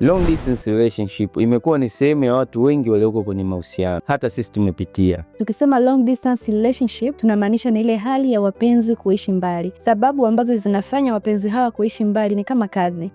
Long distance relationship imekuwa ni sehemu ya watu wengi walioko kwenye mahusiano. Hata sisi tumepitia. Tukisema long distance relationship, tunamaanisha ni ile hali ya wapenzi kuishi mbali. Sababu ambazo zinafanya wapenzi hawa kuishi mbali ni kama kazi.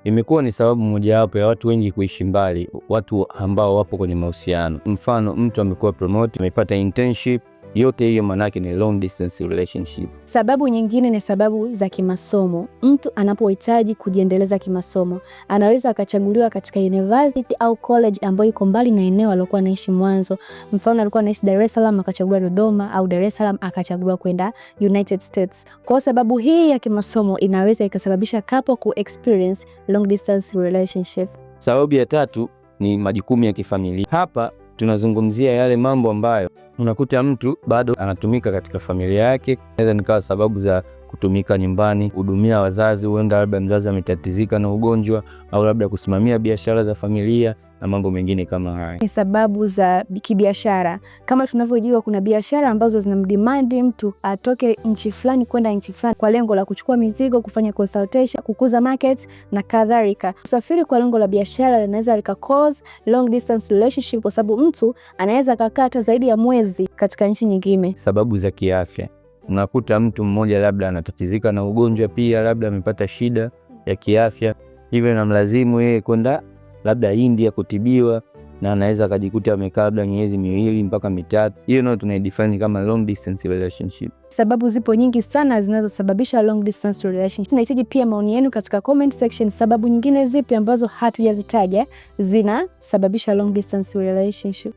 Imekuwa ni sababu mojawapo ya watu wengi kuishi mbali, watu ambao wapo kwenye mahusiano. Mfano, mtu amekuwa promoted, amepata internship, yote hiyo manake ni long distance relationship. Sababu nyingine ni sababu za kimasomo. Mtu anapohitaji kujiendeleza kimasomo, anaweza akachaguliwa katika university au college ambayo iko mbali na eneo alilokuwa anaishi mwanzo. Mfano, alikuwa anaishi Dar es Salaam akachagua Dodoma, au Dar es Salaam akachagua kwenda United States. Kwa sababu hii ya kimasomo inaweza ikasababisha couple ku experience long distance relationship. Sababu ya tatu ni majukumu ya kifamilia. Hapa tunazungumzia yale mambo ambayo unakuta mtu bado anatumika katika familia yake. Inaweza nikawa sababu za kutumika nyumbani, hudumia wazazi, huenda labda mzazi ametatizika na ugonjwa, au labda kusimamia biashara za familia na mambo mengine kama haya. Ni sababu za kibiashara. Kama tunavyojua, kuna biashara ambazo zinamdemand mtu atoke nchi fulani kwenda nchi fulani kwa lengo la kuchukua mizigo, kufanya consultation, kukuza market na kadhalika. Usafiri kwa lengo la biashara linaweza lika cause long distance relationship, kwa sababu mtu anaweza kukaa hata zaidi ya mwezi katika nchi nyingine. Sababu za kiafya. Unakuta mtu mmoja labda anatatizika na ugonjwa, pia labda amepata shida ya kiafya, hivyo inamlazimu yeye kwenda labda India kutibiwa, na anaweza akajikuta amekaa labda miezi 2 mpaka 3. Hiyo ndio tunaidefine kama long distance relationship. Sababu zipo nyingi sana zinazosababisha long distance relationship. Tunahitaji pia maoni yenu katika comment section. Sababu nyingine zipi ambazo hatujazitaja zinasababisha long distance relationship?